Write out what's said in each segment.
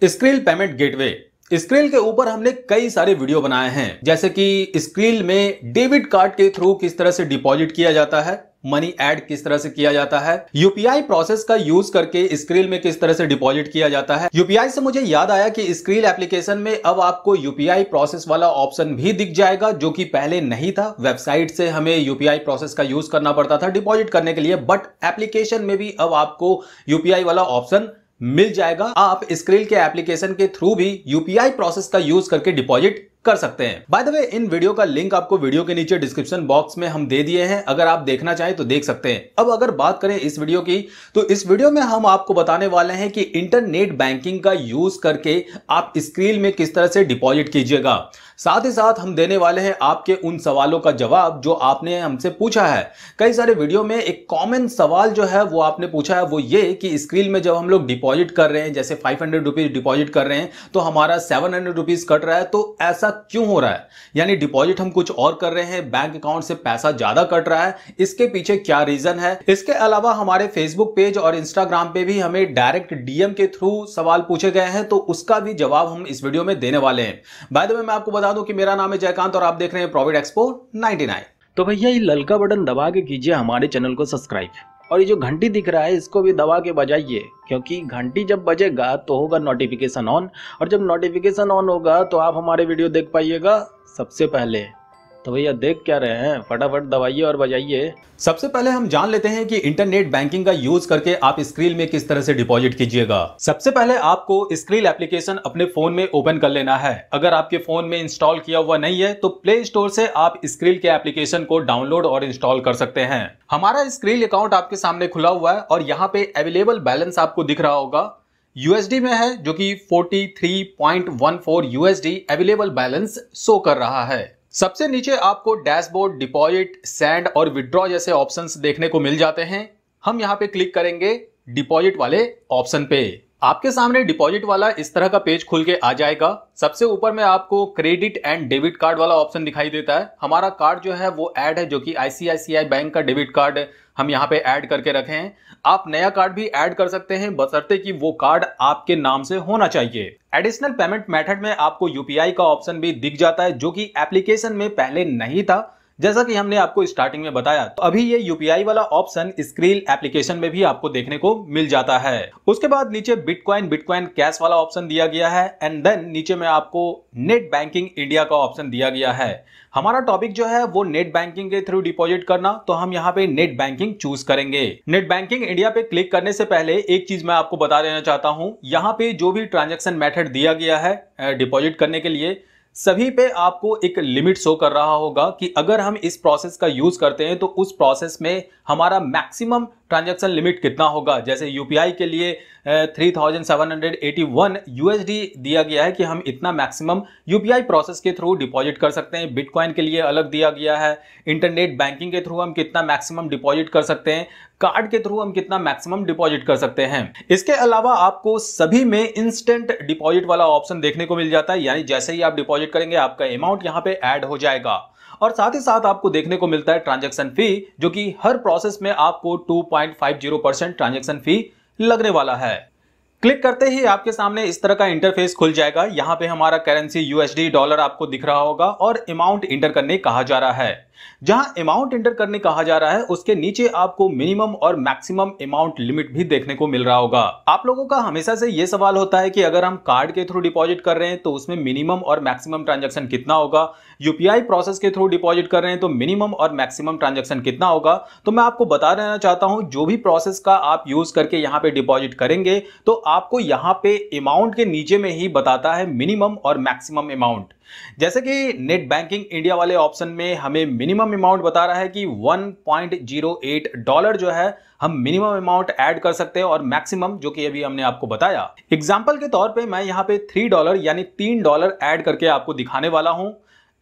Skill payment gateway. Skill के ऊपर हमने कई सारे वीडियो बनाए हैं, जैसे कि स्क्रिल में डेबिट कार्ड के थ्रू किस तरह से डिपॉजिट किया जाता है, मनी ऐड किस तरह से किया जाता है, यूपीआई प्रोसेस का यूज करके स्क्रिल में किस तरह से डिपॉजिट किया जाता है। यूपीआई से मुझे याद आया कि स्क्रिल एप्लीकेशन में अब आपको यूपीआई प्रोसेस वाला ऑप्शन भी दिख जाएगा, जो कि पहले नहीं था। वेबसाइट से हमें यूपीआई प्रोसेस का यूज करना पड़ता था डिपॉजिट करने के लिए, बट एप्लीकेशन में भी अब आपको यूपीआई वाला ऑप्शन मिल जाएगा। आप स्क्रिल के एप्लीकेशन के थ्रू भी यूपीआई प्रोसेस का यूज करके डिपॉजिट कर सकते हैं। By the way, in video का लिंक आपको वीडियो के नीचे डिस्क्रिप्शन बॉक्स में हम दे दिए हैं, अगर आप देखना चाहें तो देख सकते हैं। अब अगर बात करें इस वीडियो की, तो इस वीडियो में हम आपको बताने वाले हैं कि इंटरनेट बैंकिंग का यूज करके आप स्क्रिल में किस तरह से डिपॉजिट कीजिएगा। साथ ही साथ हम देने वाले हैं आपके उन सवालों का जवाब जो आपने हमसे पूछा है। कई सारे वीडियो में एक कॉमन सवाल जो है वो आपने पूछा है, वो ये कि स्क्रिल में जब हम लोग डिपॉजिट कर रहे हैं, जैसे 500 रुपीज डिपॉजिट कर रहे हैं तो हमारा 700 रुपीज कट रहा है, तो ऐसा क्यों हो रहा है? यानी डिपॉजिट हम कुछ और कर रहे हैं, बैंक अकाउंट से पैसा ज्यादा कट रहा है, इसके पीछे क्या रीजन है? इसके अलावा हमारे फेसबुक पेज और इंस्टाग्राम पे भी हमें डायरेक्ट डीएम के थ्रू सवाल पूछे गए हैं, तो उसका भी जवाब हम इस वीडियो में देने वाले हैं। बाय द वे, मैं आपको बता दूं कि मेरा नाम है जयकांत और आप देख रहे हैं प्रॉफिट एक्सपो 99। तो भैया ये ललका बटन दबा के कीजिए हमारे चैनल को सब्सक्राइब, और ये जो घंटी दिख रहा है इसको भी दबा के बजाइए, क्योंकि घंटी जब बजेगा तो होगा नोटिफिकेशन ऑन, और जब नोटिफिकेशन ऑन होगा तो आप हमारे वीडियो देख पाइएगा सबसे पहले। तो भैया देख क्या रहे हैं, फटाफट दबाइए और बजाइए। सबसे पहले हम जान लेते हैं कि इंटरनेट बैंकिंग का यूज करके आप स्क्रिल में किस तरह से डिपॉजिट कीजिएगा। सबसे पहले आपको स्क्रिल एप्लीकेशन अपने फोन में ओपन कर लेना है। अगर आपके फोन में इंस्टॉल किया हुआ नहीं है तो प्ले स्टोर से आप स्क्रिल के एप्लीकेशन को डाउनलोड और इंस्टॉल कर सकते हैं। हमारा स्क्रिल अकाउंट आपके सामने खुला हुआ है और यहाँ पे अवेलेबल बैलेंस आपको दिख रहा होगा, यूएसडी में है, जो कि 43.14 यूएसडी अवेलेबल बैलेंस शो कर रहा है। सबसे नीचे आपको डैशबोर्ड, डिपॉजिट, सेंड और विड्रॉ जैसे ऑप्शंस देखने को मिल जाते हैं। हम यहां पे क्लिक करेंगे डिपॉजिट वाले ऑप्शन पे। आपके सामने डिपॉजिट वाला इस तरह का पेज खुल के आ जाएगा। सबसे ऊपर में आपको क्रेडिट एंड डेबिट कार्ड वाला ऑप्शन दिखाई देता है। हमारा कार्ड जो है वो ऐड है, जो कि आईसीआईसीआई बैंक का डेबिट कार्ड हम यहाँ पे ऐड करके रखे हैं। आप नया कार्ड भी ऐड कर सकते हैं, बशर्ते कि वो कार्ड आपके नाम से होना चाहिए। एडिशनल पेमेंट मेथड में आपको यूपीआई का ऑप्शन भी दिख जाता है, जो कि एप्लीकेशन में पहले नहीं था, जैसा कि हमने आपको स्टार्टिंग में बताया। तो अभी ये यूपीआई वाला ऑप्शन स्क्रिल एप्लीकेशन में भी आपको देखने को मिल जाता है। उसके बाद नीचे बिटकॉइन कैश वाला ऑप्शन दिया गया है, एंड देन नीचे में आपको नेट बैंकिंग इंडिया का ऑप्शन दिया गया है। हमारा टॉपिक जो है वो नेट बैंकिंग के थ्रू डिपॉजिट करना, तो हम यहाँ पे नेट बैंकिंग चूज करेंगे। नेट बैंकिंग इंडिया पे क्लिक करने से पहले एक चीज मैं आपको बता देना चाहता हूं, यहाँ पे जो भी ट्रांजैक्शन मेथड दिया गया है डिपॉजिट करने के लिए, सभी पे आपको एक लिमिट शो कर रहा होगा कि अगर हम इस प्रोसेस का यूज करते हैं तो उस प्रोसेस में हमारा मैक्सिमम ट्रांजैक्शन लिमिट कितना होगा। जैसे यूपीआई के लिए 3781 यूएसडी दिया गया है कि हम इतना मैक्सिमम यूपीआई प्रोसेस के थ्रू डिपॉजिट कर सकते हैं। बिटकॉइन के लिए अलग दिया गया है, इंटरनेट बैंकिंग के थ्रू हम कितना मैक्सिमम डिपॉजिट कर सकते हैं, कार्ड के थ्रू हम कितना मैक्सिमम डिपॉजिट कर सकते हैं। इसके अलावा आपको सभी में इंस्टेंट डिपॉजिट वाला ऑप्शन देखने को मिल जाता है, यानी जैसे ही आप डिपॉजिट करेंगे आपका अमाउंट यहाँ पे ऐड हो जाएगा। और साथ ही साथ आपको देखने को मिलता है ट्रांजैक्शन फी, जो कि हर प्रोसेस में आपको 2.50% ट्रांजैक्शन फी लगने वाला है। क्लिक करते ही आपके सामने इस तरह का इंटरफेस खुल जाएगा। यहाँ पे हमारा करेंसी यूएसडी डॉलर आपको दिख रहा होगा और अमाउंट इंटर करने कहा जा रहा है। जहां अमाउंट इंटर करने कहा जा रहा है उसके नीचे आपको मिनिमम और मैक्सिमम अमाउंट लिमिट भी देखने को मिल रहा होगा। आप लोगों का हमेशा से यह सवाल होता है कि अगर हम कार्ड के थ्रू डिपॉजिट कर रहे हैं तो उसमें मिनिमम और मैक्सिमम ट्रांजैक्शन कितना होगा, यूपीआई प्रोसेस के थ्रू डिपॉजिट कर रहे हैं तो मिनिमम और मैक्सिमम ट्रांजैक्शन कितना होगा। तो मैं आपको बता देना चाहता हूं, जो भी प्रोसेस का आप यूज करके यहां पे डिपॉजिट करेंगे तो आपको यहां पे अमाउंट के नीचे में ही बताता है मिनिमम और मैक्सिमम अमाउंट। जैसे कि नेट बैंकिंग इंडिया वाले ऑप्शन में हमें मिनिमम अमाउंट बता रहा है कि 1.08 डॉलर जो है हम मिनिमम अमाउंट ऐड कर सकते हैं, और मैक्सिमम जो कि अभी हमने आपको बताया। एग्जांपल के तौर पे मैं यहां पे $3 यानी $3 ऐड करके आपको दिखाने वाला हूं।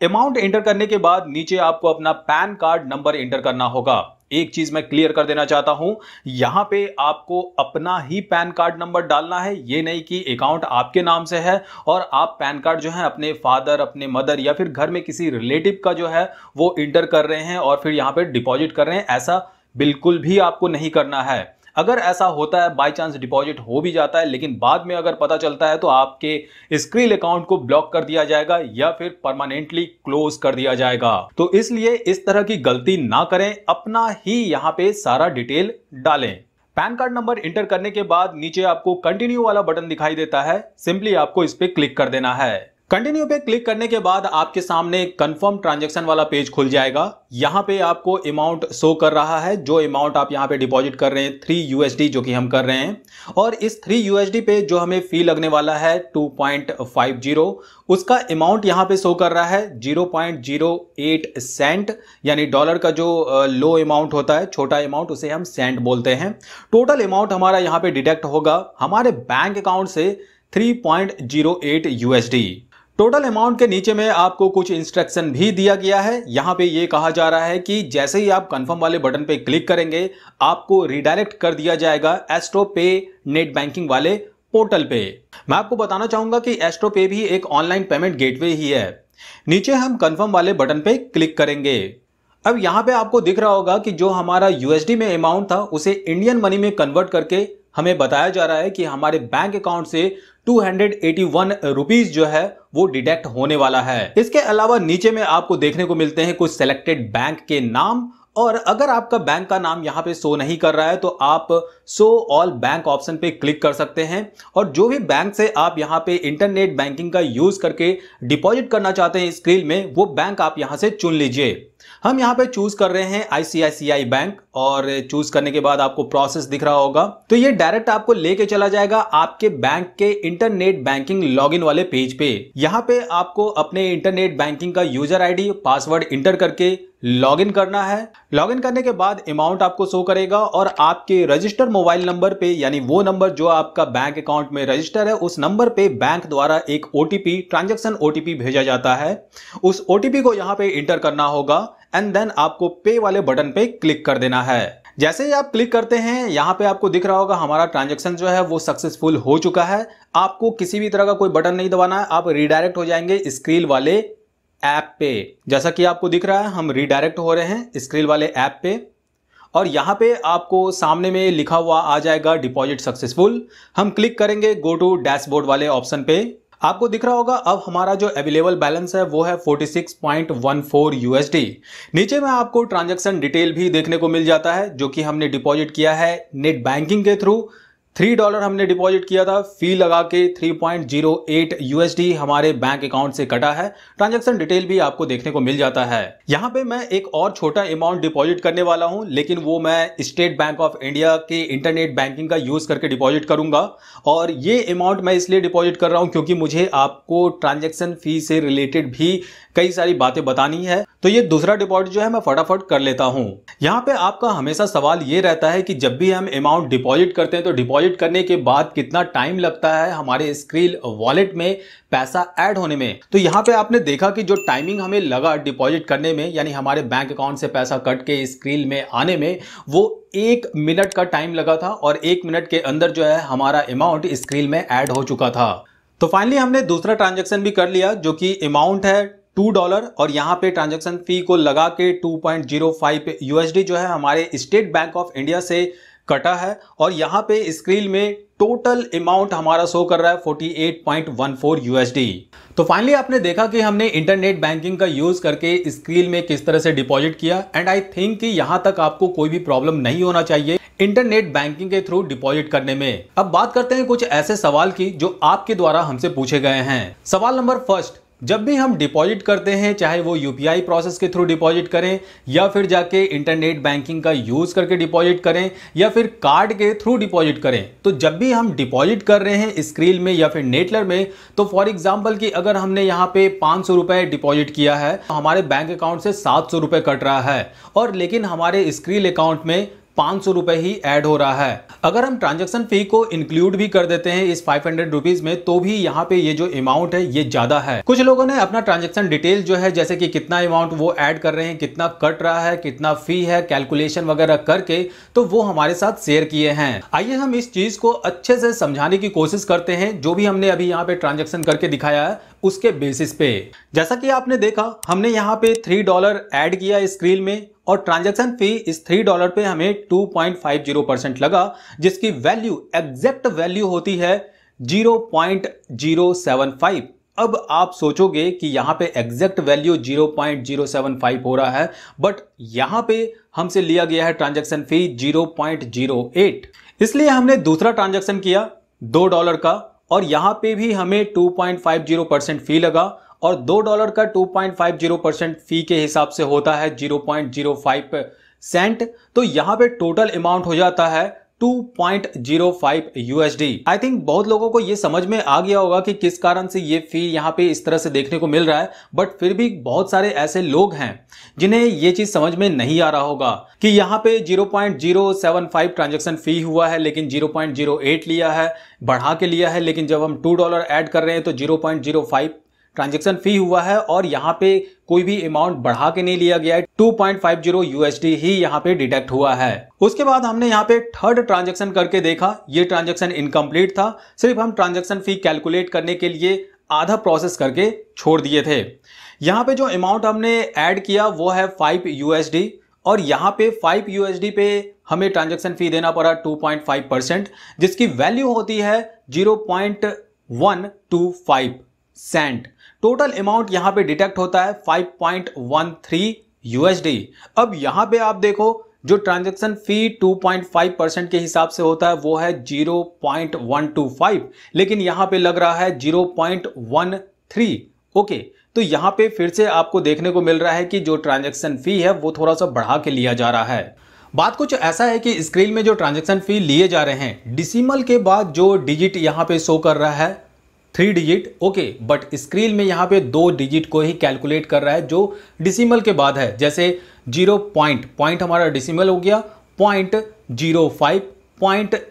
अमाउंट एंटर करने के बाद नीचे आपको अपना पैन कार्ड नंबर एंटर करना होगा। एक चीज मैं क्लियर कर देना चाहता हूं, यहां पे आपको अपना ही पैन कार्ड नंबर डालना है। ये नहीं कि अकाउंट आपके नाम से है और आप पैन कार्ड जो है अपने फादर, अपने मदर या फिर घर में किसी रिलेटिव का जो है वो एंटर कर रहे हैं और फिर यहां पे डिपॉजिट कर रहे हैं। ऐसा बिल्कुल भी आपको नहीं करना है। अगर ऐसा होता है, बाय चांस डिपॉजिट हो भी जाता है, लेकिन बाद में अगर पता चलता है तो आपके स्क्रिल अकाउंट को ब्लॉक कर दिया जाएगा या फिर परमानेंटली क्लोज कर दिया जाएगा। तो इसलिए इस तरह की गलती ना करें, अपना ही यहां पे सारा डिटेल डालें। पैन कार्ड नंबर इंटर करने के बाद नीचे आपको कंटिन्यू वाला बटन दिखाई देता है, सिंपली आपको इस पे क्लिक कर देना है। कंटिन्यू पे क्लिक करने के बाद आपके सामने कंफर्म ट्रांजैक्शन वाला पेज खुल जाएगा। यहां पे आपको अमाउंट शो कर रहा है, जो अमाउंट आप यहां पे डिपॉजिट कर रहे हैं 3 USD जो कि हम कर रहे हैं, और इस 3 USD पे जो हमें फी लगने वाला है 2.50, उसका अमाउंट यहां पे शो कर रहा है 0.08 सेंट, यानी डॉलर का जो लो अमाउंट होता है, छोटा अमाउंट, उसे हम सेंट बोलते हैं। टोटल अमाउंट हमारा यहां पे डिडक्ट होगा हमारे बैंक अकाउंट से 3.08 USD। टोटल अमाउंट के नीचे में आपको कुछ इंस्ट्रक्शन भी दिया गया है। यहां पे ये कहा जा रहा है कि जैसे ही आप कंफर्म वाले बटन पे क्लिक करेंगे आपको रिडायरेक्ट कर दिया जाएगा एस्ट्रो पे नेट बैंकिंग वाले पोर्टल पे। मैं आपको बताना चाहूंगा कि एस्ट्रो पे भी एक ऑनलाइन पेमेंट गेटवे ही है। नीचे हम कंफर्म वाले बटन पे क्लिक करेंगे। अब यहां पे आपको दिख रहा होगा कि जो हमारा USD में अमाउंट था उसे इंडियन मनी में कन्वर्ट करके हमें बताया जा रहा है कि हमारे बैंक अकाउंट से 281 रुपीज जो है वो डिडक्ट होने वाला है। इसके अलावा नीचे में आपको देखने को मिलते हैं कुछ सेलेक्टेड बैंक के नाम, और अगर आपका बैंक का नाम यहां पे शो नहीं कर रहा है तो आप शो ऑल बैंक ऑप्शन पे क्लिक कर सकते हैं, और जो भी बैंक से आप यहां पे इंटरनेट बैंकिंग का यूज करके डिपॉजिट करना चाहते हैं स्क्रीन में, वो बैंक आप यहां से चुन लीजिए। हम यहां पे चूज कर रहे हैं ICICI बैंक, और चूज करने के बाद आपको प्रोसेस दिख रहा होगा, तो ये डायरेक्ट आपको लेके चला जाएगा आपके बैंक के इंटरनेट बैंकिंग लॉगिन वाले पेज पे। यहां पे आपको अपने इंटरनेट बैंकिंग का यूजर ID, पासवर्ड इंटर करके लॉगिन करना है। लॉगिन करने के बाद अमाउंट आपको शो करेगा, और आपके रजिस्टर मोबाइल नंबर पे, यानी वो नंबर जो आपका बैंक अकाउंट में रजिस्टर है, उस नंबर पे बैंक द्वारा एक OTP, ट्रांजैक्शन OTP भेजा जाता है। उस OTP को यहां पे इंटर करना होगा, एंड देन आपको पे वाले बटन पे क्लिक कर देना है। जैसे ही आप क्लिक करते हैं यहां पे आपको दिख रहा होगा हमारा ट्रांजैक्शन जो है वो सक्सेसफुल हो चुका है। आपको किसी भी तरह का कोई बटन नहीं दबाना है, आप रिडायरेक्ट हो जाएंगे स्क्रील वाले ऐप पे। जैसा कि आपको दिख रहा है हम रिडायरेक्ट हो रहे हैं स्क्रील वाले ऐप पे, और यहां पे आपको सामने में लिखा हुआ आ जाएगा डिपॉजिट सक्सेसफुल। हम क्लिक करेंगे गो टू डैशबोर्ड वाले ऑप्शन पे। आपको दिख रहा होगा अब हमारा जो अवेलेबल बैलेंस है वो है 46.14 USD। नीचे में आपको ट्रांजैक्शन डिटेल भी देखने को मिल जाता है, जो कि हमने डिपॉजिट किया है नेट बैंकिंग के थ्रू। $3 हमने डिपॉजिट किया था, फी लगा के 3.08 USD हमारे बैंक अकाउंट से कटा है। ट्रांजैक्शन डिटेल भी आपको देखने को मिल जाता है। यहां पे मैं एक और छोटा अमाउंट डिपॉजिट करने वाला हूं, लेकिन वो मैं स्टेट बैंक ऑफ इंडिया के इंटरनेट बैंकिंग का यूज करके डिपॉजिट करूंगा, और ये अमाउंट मैं इसलिए डिपॉजिट कर रहा हूं क्योंकि मुझे आपको ट्रांजैक्शन फी से रिलेटेड भी कई सारी बातें बतानी है। तो ये दूसरा डिपॉजिट जो है मैं फटाफट कर लेता हूं। यहां पे आपका हमेशा सवाल ये रहता है कि जब भी हम अमाउंट डिपॉजिट करते हैं तो डिपॉजिट करने के बाद कितना टाइम लगता है हमारे स्क्रिल वॉलेट में पैसा ऐड होने में। तो यहां पे आपने देखा कि जो टाइमिंग हमें लगा डिपॉजिट करने में, यानी हमारे बैंक अकाउंट से पैसा कट के स्क्रिल में आने में, वो 1 मिनट का टाइम लगा था, और 1 मिनट के अंदर जो है हमारा अमाउंट स्क्रिल में ऐड हो चुका था। तो फाइनली हमने दूसरा ट्रांजैक्शन भी कर लिया, जो कि अमाउंट है $2, और यहां पे ट्रांजैक्शन फी को लगा के 2.05 USD जो है हमारे स्टेट बैंक ऑफ इंडिया से कटा है, और यहां पे स्क्रीन में टोटल अमाउंट हमारा शो कर रहा है 48.14 USD। तो फाइनली आपने देखा कि हमने इंटरनेट बैंकिंग का यूज करके स्क्रीन में किस तरह से डिपॉजिट किया, एंड आई थिंक कि यहां तक आपको कोई भी प्रॉब्लम नहीं होना चाहिए इंटरनेट बैंकिंग के थ्रू डिपॉजिट करने में। अब बात करते हैं कुछ ऐसे सवाल की जो आपके द्वारा हमसे पूछे गए हैं। सवाल नंबर फर्स्ट, जब भी हम डिपॉजिट करते हैं, चाहे वो UPI प्रोसेस के थ्रू डिपॉजिट करें या फिर जाके इंटरनेट बैंकिंग का यूज करके डिपॉजिट करें या फिर कार्ड के थ्रू डिपॉजिट करें, तो जब भी हम डिपॉजिट कर रहे हैं स्क्रील में या फिर नेटलर में, तो फॉर एग्जांपल कि अगर हमने यहाँ पे 500 रुपए डिपॉजिट किया है तो हमारे बैंक अकाउंट से 700 रुपए कट रहा है, और लेकिन हमारे स्क्रील अकाउंट में 500 रुपए ही ऐड हो रहा है। अगर हम ट्रांजैक्शन फी को इंक्लूड भी कर देते हैं इस 500 रुपीज में, तो भी यहाँ पे ये जो अमाउंट है ये ज्यादा है। कुछ लोगों ने अपना ट्रांजैक्शन डिटेल जो है, जैसे कि कितना अमाउंट वो ऐड कर रहे हैं, कितना कट रहा है, कितना फी है, कैलकुलेशन वगैरह करके, तो वो हमारे साथ शेयर किए हैं। आइए हम इस चीज को अच्छे से समझाने की कोशिश करते हैं। जो भी हमने अभी यहाँ पे ट्रांजैक्शन करके दिखाया है उसके बेसिस पे। जैसा कि आपने देखा, हमने यहाँ पे $3 ऐड किया स्क्रीन में और ट्रांजैक्शन फी इस $3 पे हमें 2.50% लगा, जिसकी वैल्यू एग्जैक्ट वैल्यू होती है 0.075। अब आप सोचोगे कि यहाँ पे एग्जैक्ट वैल्यू 0.075 हो रहा है, बट यहाँ पे हमसे लिया गया है ट्रांजैक्शन फी 0.08, इसलिए हमने दूसरा ट्रांजैक्शन किया $2 का और यहाँ पे भी हमें 2.50% फी लगा और $2 का 2.50% फी के हिसाब से होता है 0.05 सेंट। तो यहाँ पे टोटल अमाउंट हो जाता है 2.05 USD। आई थिंक बहुत लोगों को ये समझ में आ गया होगा कि किस कारण से ये फी यहाँ पे इस तरह से देखने को मिल रहा है, बट फिर भी बहुत सारे ऐसे लोग हैं जिन्हें ये चीज समझ में नहीं आ रहा होगा कि यहाँ पे 0.075 ट्रांजैक्शन फी हुआ है लेकिन 0.08 लिया है, बढ़ा के लिया है, लेकिन जब हम $2 ऐड कर रहे हैं तो 0.05 ट्रांजैक्शन फी हुआ है और यहाँ पे कोई भी अमाउंट बढ़ा के नहीं लिया गया है, 2.50 USD ही यहाँ पे डिटेक्ट हुआ है। उसके बाद हमने यहाँ पे थर्ड ट्रांजैक्शन करके देखा, ये ट्रांजैक्शन इनकम्प्लीट था, सिर्फ हम ट्रांजैक्शन फी कैलकुलेट करने के लिए आधा प्रोसेस करके छोड़ दिए थे। यहाँ पे जो अमाउंट हमने ऐड किया वो है 5 USD और यहाँ पे 5 USD पे हमें ट्रांजैक्शन फी देना पड़ा 2.5%, जिसकी वैल्यू होती है 0.125 सेंट। टोटल अमाउंट यहां पे डिटेक्ट होता है 5.13 USD। अब यहां पे आप देखो, जो ट्रांजैक्शन फी 2.5% के हिसाब से होता है वो है 0.125, लेकिन यहां पे लग रहा है 0.13। ओके, तो यहां पे फिर से आपको देखने को मिल रहा है कि जो ट्रांजैक्शन फी है वो थोड़ा सा बढ़ा के लिया जा रहा है। बात कुछ ऐसा है कि स्क्रीन में जो ट्रांजैक्शन फी लिए जा रहे हैं, डिसिमल के बाद जो डिजिट यहां पे शो कर रहा है 3 डिजिट, ओके, बट स्क्रीन में यहाँ पे 2 डिजिट को ही कैलकुलेट कर रहा है जो डिसिमल के बाद है। जैसे 0 पॉइंट हमारा डिसिमल हो गया, 0.05,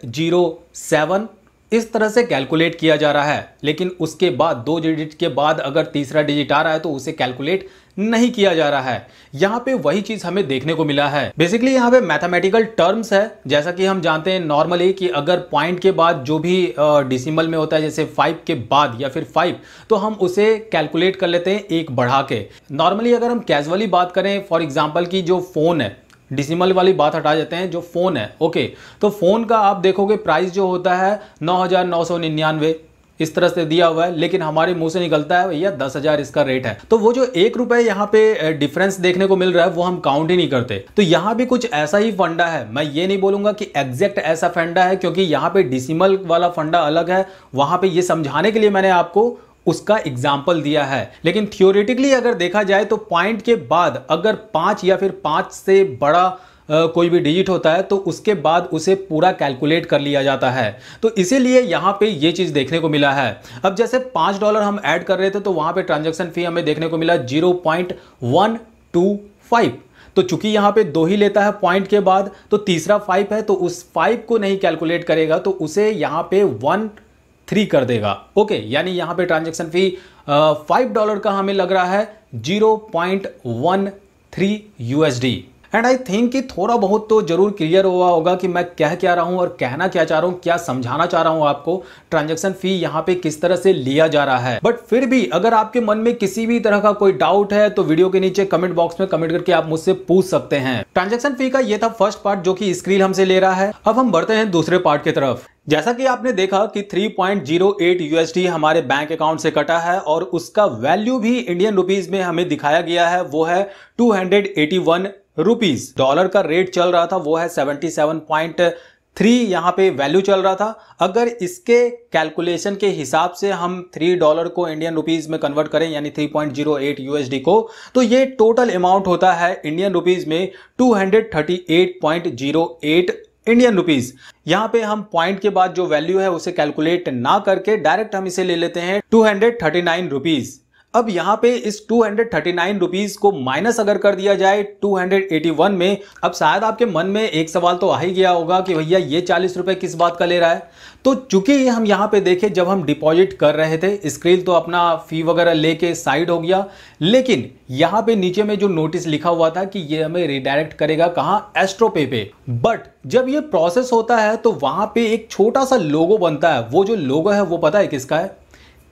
0.07, इस तरह से कैलकुलेट किया जा रहा है। लेकिन उसके बाद 2 डिजिट के बाद अगर तीसरा डिजिट आ रहा है तो उसे कैलकुलेट नहीं किया जा रहा है। यहाँ पे वही चीज हमें देखने को मिला है। बेसिकली यहाँ पे मैथमेटिकल टर्म्स है, जैसा कि हम जानते हैं नॉर्मली कि अगर पॉइंट के बाद जो भी डिसिमल में होता है, जैसे 5 के बाद या फिर 5, तो हम उसे कैलकुलेट कर लेते हैं एक बढ़ा के। नॉर्मली अगर हम कैजुअली बात करें, फॉर एग्जाम्पल की जो फोन है, डिसिमल वाली बात हटा जाते हैं, जो फोन है, ओके, तो फोन का आप देखोगे प्राइस जो होता है 9,999 इस तरह से दिया हुआ है, लेकिन हमारे मुंह से निकलता है भैया 10,000 इसका रेट है। तो वो जो ₹1 यहाँ पे डिफरेंस देखने को मिल रहा है वो हम काउंट ही नहीं करते। तो यहाँ भी कुछ ऐसा ही फंडा है। मैं ये नहीं बोलूंगा कि एग्जैक्ट ऐसा फंडा है, क्योंकि यहाँ पे डिसिमल वाला फंडा अलग है। वहां पे ये समझाने के लिए मैंने आपको उसका एग्जाम्पल दिया है। लेकिन थियोरेटिकली अगर देखा जाए तो पॉइंट के बाद अगर 5 या फिर 5 से बड़ा कोई भी डिजिट होता है तो उसके बाद उसे पूरा कैलकुलेट कर लिया जाता है। तो इसीलिए यहाँ पे ये चीज देखने को मिला है। अब जैसे $5 हम ऐड कर रहे थे तो वहां पे ट्रांजैक्शन फी हमें देखने को मिला 0.125। तो चूंकि यहाँ पे 2 ही लेता है पॉइंट के बाद, तो तीसरा 5 है तो उस 5 को नहीं कैलकुलेट करेगा, तो उसे यहाँ पे 1.3 कर देगा। ओके, यानी यहाँ पे ट्रांजैक्शन फी $5 का हमें लग रहा है 0.13 USD। एंड आई थिंक कि थोड़ा बहुत तो जरूर क्लियर हुआ होगा कि मैं कह क्या रहा हूं और कहना क्या चाह रहा हूं, क्या समझाना चाह रहा हूं आपको, ट्रांजैक्शन फी यहां पे किस तरह से लिया जा रहा है। बट फिर भी अगर आपके मन में किसी भी तरह का कोई डाउट है तो वीडियो के नीचे कमेंट बॉक्स में कमेंट करके आप मुझसे पूछ सकते हैं। ट्रांजैक्शन फी का ये था फर्स्ट पार्ट जो कि स्क्रीन हमसे ले रहा है। अब हम बढ़ते हैं दूसरे पार्ट की तरफ। जैसा कि आपने देखा कि 3.08 USD हमारे बैंक अकाउंट से कटा है और उसका वैल्यू भी इंडियन रुपीज में हमें दिखाया गया है, वो है 281 रुपीज। डॉलर का रेट चल रहा था वो है 77.3 यहाँ पे वैल्यू चल रहा था। अगर इसके कैलकुलेशन के हिसाब से हम $3 को इंडियन रुपीज में कन्वर्ट करें यानी 3.08 USD को, तो ये टोटल अमाउंट होता है इंडियन रुपीज में 238.08 इंडियन रुपीज। यहां पे हम पॉइंट के बाद जो वैल्यू है उसे कैलकुलेट ना करके डायरेक्ट हम इसे ले लेते हैं 239 रुपीज। अब यहां पे इस 239 रुपीज को माइनस अगर कर दिया जाए 281 में, अब शायद आपके मन में एक सवाल तो आ ही गया होगा कि भैया ये 40 रुपए किस बात का ले रहा है। तो चूंकि हम यहां पे देखें, जब हम डिपॉजिट कर रहे थे स्क्रीन तो अपना फी वगैरह लेके साइड हो गया, लेकिन यहां पे नीचे में जो नोटिस लिखा हुआ था कि ये हमें रिडायरेक्ट करेगा कहां, एस्ट्रोपे पे। बट जब ये प्रोसेस होता है तो वहां पे एक छोटा सा लोगो बनता है। वो जो लोगो है वो पता है किसका है?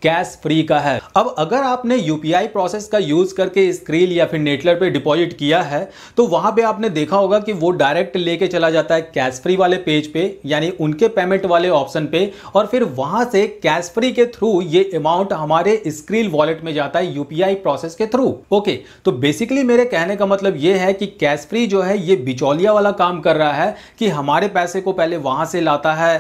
कैश फ्री का है। अब अगर आपने यूपीआई प्रोसेस का यूज करके स्क्रील या फिर नेटलर पे डिपॉजिट किया है तो वहां पे आपने देखा होगा कि वो डायरेक्ट लेके चला जाता है कैश फ्री वाले पेज पे, यानी उनके पेमेंट वाले ऑप्शन पे, और फिर वहां से कैश फ्री के थ्रू ये अमाउंट हमारे स्क्रील वॉलेट में जाता है यूपीआई प्रोसेस के थ्रू। ओके, तो बेसिकली मेरे कहने का मतलब ये है कि कैश फ्री जो है ये बिचौलिया वाला काम कर रहा है कि हमारे पैसे को पहले वहां से लाता है,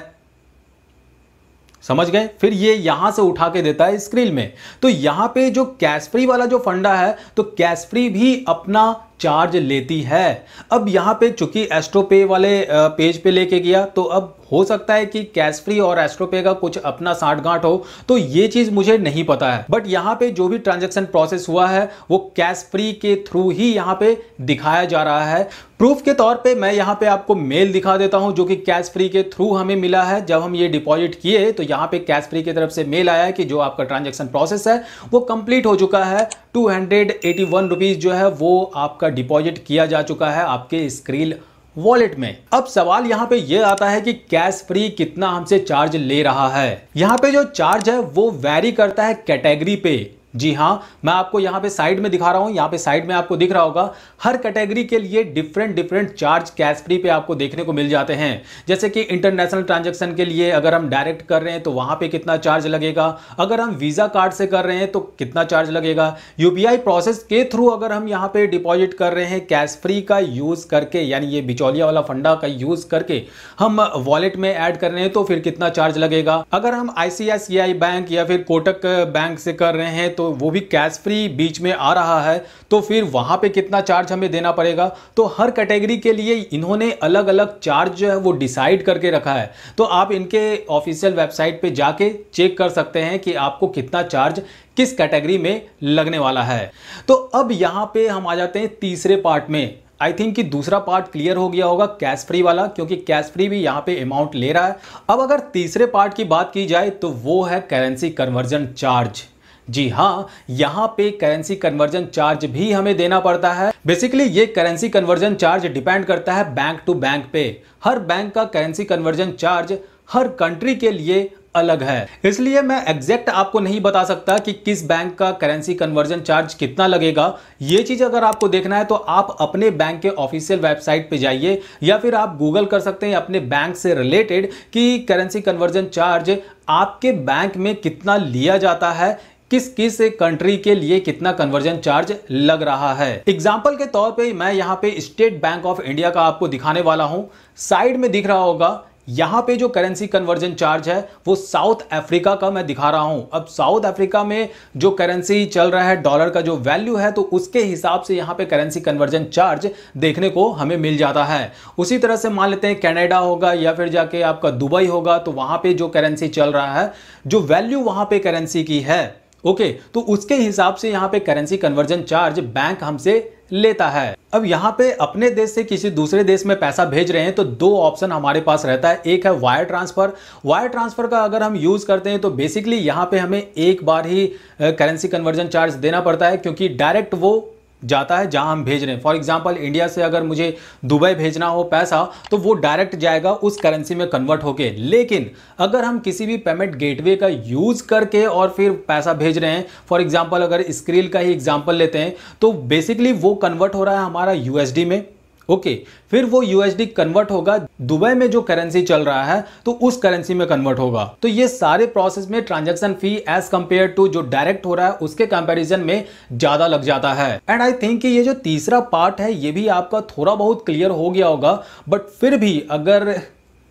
समझ गए, फिर ये यहां से उठा के देता है स्क्रील में। तो यहां पे जो कैश फ्री वाला जो फंडा है, तो कैश फ्री भी अपना चार्ज लेती है। अब यहां पे चूंकि एस्ट्रोपे वाले पेज पे लेके गया, तो अब हो सकता है कि कैश फ्री और एस्ट्रोपे का कुछ अपना साठगांठ हो, तो ये चीज मुझे नहीं पता है। बट यहां पे जो भी ट्रांजैक्शन प्रोसेस हुआ है वो कैश फ्री के थ्रू ही यहां पे दिखाया जा रहा है। प्रूफ के तौर पे मैं यहां पे आपको मेल दिखा देता हूं जो कि कैश फ्री के थ्रू हमें मिला है। जब हम ये डिपॉजिट किए तो यहां पे कैश फ्री की तरफ से मेल आया है कि जो आपका ट्रांजैक्शन प्रोसेस है वो कंप्लीट हो चुका है, 281 रुपीज जो है वो आपका डिपॉजिट किया जा चुका है आपके स्क्रील वॉलेट में। अब सवाल यहां पे ये आता है कि कैश फ्री कितना हमसे चार्ज ले रहा है। यहां पे जो चार्ज है वो वैरी करता है कैटेगरी पे। जी हां, मैं आपको यहां पे साइड में दिखा रहा हूं, यहां पे साइड में आपको दिख रहा होगा हर कैटेगरी के लिए डिफरेंट चार्ज कैश फ्री पे आपको देखने को मिल जाते हैं। जैसे कि इंटरनेशनल ट्रांजैक्शन के लिए अगर हम डायरेक्ट कर रहे हैं तो वहां पे कितना चार्ज लगेगा, अगर हम वीजा कार्ड से कर रहे हैं तो कितना चार्ज लगेगा, यूपीआई प्रोसेस के थ्रू अगर हम यहां पे डिपॉजिट कर रहे हैं कैश फ्री का यूज करके, यानी ये बिचौलिया वाला फंडा का यूज करके हम वॉलेट में ऐड कर रहे हैं तो फिर कितना चार्ज लगेगा, अगर हम आईसीआईसीआई बैंक या फिर कोटक बैंक से कर रहे हैं तो वो भी कैश फ्री बीच में आ रहा है तो फिर वहां पे कितना चार्ज हमें देना पड़ेगा। तो हर कैटेगरी के लिए इन्होंने अलग अलग चार्ज जो है वो डिसाइड करके रखा है। तो आप इनके ऑफिशियल वेबसाइट पे जाके चेक कर सकते हैं कि आपको कितना चार्ज किस कैटेगरी में लगने वाला है। तो अब यहां पे हम आ जाते हैं तीसरे पार्ट में। आई थिंक कि दूसरा पार्ट क्लियर हो गया होगा कैश फ्री वाला, क्योंकि कैश फ्री भी यहां पे अमाउंट ले रहा है। अब अगर तीसरे पार्ट की बात की जाए तो वो है करेंसी कन्वर्जन चार्ज। जी हां, यहां पे करेंसी कन्वर्जन चार्ज भी हमें देना पड़ता है। बेसिकली ये करेंसी कन्वर्जन चार्ज डिपेंड करता है बैंक टू बैंक पे। हर बैंक का करेंसी कन्वर्जन चार्ज हर कंट्री के लिए अलग है, इसलिए मैं एग्जैक्ट आपको नहीं बता सकता कि किस बैंक का करेंसी कन्वर्जन चार्ज कितना लगेगा। ये चीज अगर आपको देखना है तो आप अपने बैंक के ऑफिशियल वेबसाइट पे जाइए या फिर आप गूगल कर सकते हैं अपने बैंक से रिलेटेड कि करेंसी कन्वर्जन चार्ज आपके बैंक में कितना लिया जाता है, किस किस कंट्री के लिए कितना कन्वर्जन चार्ज लग रहा है। एग्जाम्पल के तौर पे मैं यहां पे स्टेट बैंक ऑफ इंडिया का आपको दिखाने वाला हूं। साइड में दिख रहा होगा यहां पे जो करेंसी कन्वर्जन चार्ज है वो साउथ अफ्रीका का मैं दिखा रहा हूं। अब साउथ अफ्रीका में जो करेंसी चल रहा है, डॉलर का जो वैल्यू है, तो उसके हिसाब से यहां पे करेंसी कन्वर्जन चार्ज देखने को हमें मिल जाता है। उसी तरह से मान लेते हैं कनाडा होगा या फिर जाके आपका दुबई होगा, तो वहां पे जो करेंसी चल रहा है, जो वैल्यू वहां पे करेंसी की है, ओके, तो उसके हिसाब से यहां पे करेंसी कन्वर्जन चार्ज बैंक हमसे लेता है। अब यहां पे अपने देश से किसी दूसरे देश में पैसा भेज रहे हैं तो दो ऑप्शन हमारे पास रहता है। एक है वायर ट्रांसफर। वायर ट्रांसफर का अगर हम यूज करते हैं तो बेसिकली यहां पे हमें एक बार ही करेंसी कन्वर्जन चार्ज देना पड़ता है, क्योंकि डायरेक्ट वो जाता है जहां हम भेज रहे हैं। फॉर एग्जांपल इंडिया से अगर मुझे दुबई भेजना हो पैसा तो वो डायरेक्ट जाएगा उस करेंसी में कन्वर्ट होके। लेकिन अगर हम किसी भी पेमेंट गेटवे का यूज करके और फिर पैसा भेज रहे हैं, फॉर एग्जांपल अगर स्क्रील का ही एग्जांपल लेते हैं, तो बेसिकली वो कन्वर्ट हो रहा है हमारा यूएसडी में। ओके, फिर वो यूएसडी कन्वर्ट होगा दुबई में जो करेंसी चल रहा है तो उस करेंसी में कन्वर्ट होगा। तो ये सारे प्रोसेस में transaction fee as compare to जो डायरेक्ट हो रहा है उसके कंपैरिजन में ज्यादा लग जाता है। एंड आई थिंक कि ये जो तीसरा पार्ट है ये भी आपका थोड़ा बहुत क्लियर हो गया होगा। बट फिर भी अगर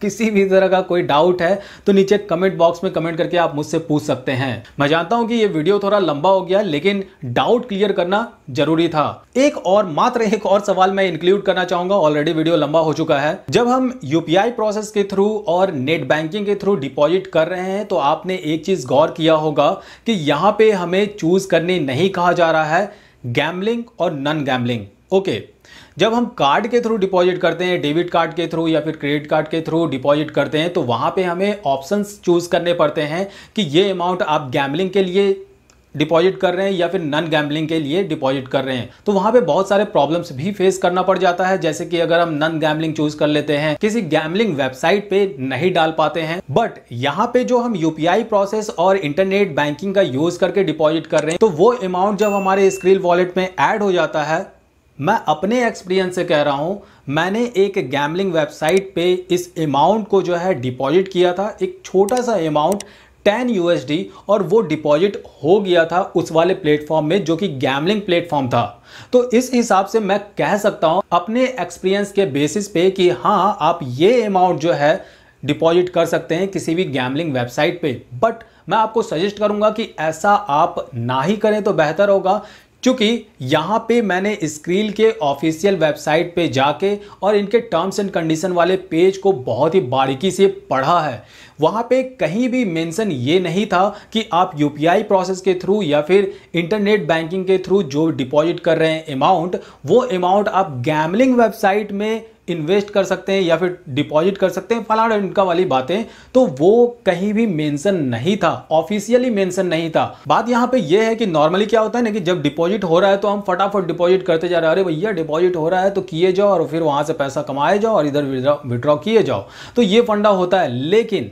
किसी भी तरह का कोई डाउट है तो नीचे कमेंट बॉक्स में कमेंट करके आप मुझसे पूछ सकते हैं। मैं जानता हूं कि ये वीडियो थोड़ा लंबा हो गया, लेकिन डाउट क्लियर करना जरूरी था। मात्र एक और सवाल मैं इंक्लूड करना चाहूंगा, ऑलरेडी वीडियो लंबा हो चुका है। जब हम यूपीआई प्रोसेस के थ्रू और नेट बैंकिंग के थ्रू डिपॉजिट कर रहे हैं तो आपने एक चीज गौर किया होगा कि यहां पे हमें चूज करने नहीं कहा जा रहा है गैम्बलिंग और नॉन गैम्बलिंग। ओके, जब हम कार्ड के थ्रू डिपॉजिट करते हैं, डेबिट कार्ड के थ्रू या फिर क्रेडिट कार्ड के थ्रू डिपॉजिट करते हैं, तो वहां पे हमें ऑप्शंस चूज करने पड़ते हैं कि ये अमाउंट आप गैम्बलिंग के लिए डिपॉजिट कर रहे हैं या फिर नॉन गैम्बलिंग के लिए डिपॉजिट कर रहे हैं, तो वहां पे बहुत सारे प्रॉब्लम्स भी फेस करना पड़ जाता है। जैसे कि अगर हम नॉन गैम्बलिंग चूज कर लेते हैं, किसी गैम्बलिंग वेबसाइट पे नहीं डाल पाते हैं, बट यहां पे जो हम यूपीआई प्रोसेस और इंटरनेट बैंकिंग का यूज करके डिपॉजिट कर रहे हैं, तो वो अमाउंट जब हमारे स्क्रिल वॉलेट में ऐड हो जाता है, मैं अपने एक्सपीरियंस से कह रहा हूं, मैंने एक गैम्बलिंग वेबसाइट पे इस अमाउंट को जो है डिपॉजिट किया था, एक छोटा सा अमाउंट 10 USD, और वो डिपॉजिट हो गया था उस वाले प्लेटफॉर्म में जो कि गैम्बलिंग प्लेटफॉर्म था। तो इस हिसाब से मैं कह सकता हूं अपने एक्सपीरियंस के बेसिस पे कि हाँ, आप ये अमाउंट जो है डिपॉजिट कर सकते हैं किसी भी गैम्बलिंग वेबसाइट पे। बट मैं आपको सजेस्ट करूंगा कि ऐसा आप ना ही करें तो बेहतर होगा, क्योंकि यहां पे मैंने स्क्रिल के ऑफिशियल वेबसाइट पे जाके और इनके टर्म्स एंड कंडीशन वाले पेज को बहुत ही बारीकी से पढ़ा है। वहां पे कहीं भी मेंशन ये नहीं था कि आप यूपीआई प्रोसेस के थ्रू या फिर इंटरनेट बैंकिंग के थ्रू जो डिपॉजिट कर रहे हैं अमाउंट, वो अमाउंट आप गैम्बलिंग वेबसाइट में इन्वेस्ट कर सकते हैं या फिर डिपॉजिट कर सकते हैं, फलाना इनका वाली बातें, तो वो कहीं भी मेंशन नहीं था, ऑफिशियली मेंशन नहीं था। बात यहाँ पे ये है कि नॉर्मली क्या होता है ना कि जब डिपॉजिट हो रहा है तो हम फटाफट डिपॉजिट करते जा रहे हैं, अरे भैया डिपॉजिट हो रहा है तो किए जाओ और फिर वहां से पैसा कमाए जाओ और इधर विड्रॉ किए जाओ, तो ये फंडा होता है। लेकिन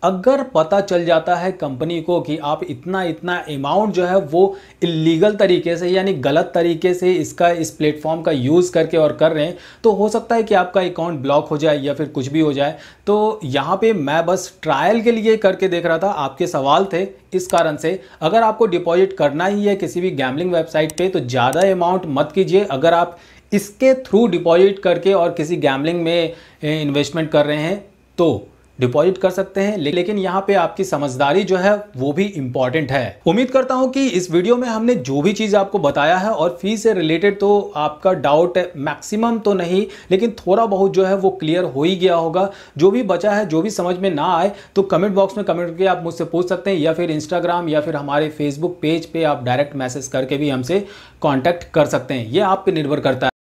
अगर पता चल जाता है कंपनी को कि आप इतना इतना अमाउंट जो है वो इलीगल तरीके से यानी गलत तरीके से इस प्लेटफॉर्म का यूज़ करके और कर रहे हैं, तो हो सकता है कि आपका अकाउंट ब्लॉक हो जाए या फिर कुछ भी हो जाए। तो यहाँ पे मैं बस ट्रायल के लिए करके देख रहा था, आपके सवाल थे, इस कारण से अगर आपको डिपॉजिट करना ही है किसी भी गैम्बलिंग वेबसाइट पे तो ज़्यादा अमाउंट मत कीजिए। अगर आप इसके थ्रू डिपॉजिट करके और किसी गैम्बलिंग में इन्वेस्टमेंट कर रहे हैं तो डिपॉजिट कर सकते हैं, लेकिन यहाँ पे आपकी समझदारी जो है वो भी इंपॉर्टेंट है। उम्मीद करता हूँ कि इस वीडियो में हमने जो भी चीज़ आपको बताया है और फी से रिलेटेड तो आपका डाउट मैक्सिमम तो नहीं, लेकिन थोड़ा बहुत जो है वो क्लियर हो ही गया होगा। जो भी बचा है, जो भी समझ में ना आए तो कमेंट बॉक्स में कमेंट करके आप मुझसे पूछ सकते हैं, या फिर इंस्टाग्राम या फिर हमारे फेसबुक पेज पे आप डायरेक्ट मैसेज करके भी हमसे कॉन्टैक्ट कर सकते हैं। ये आप पे निर्भर करता है।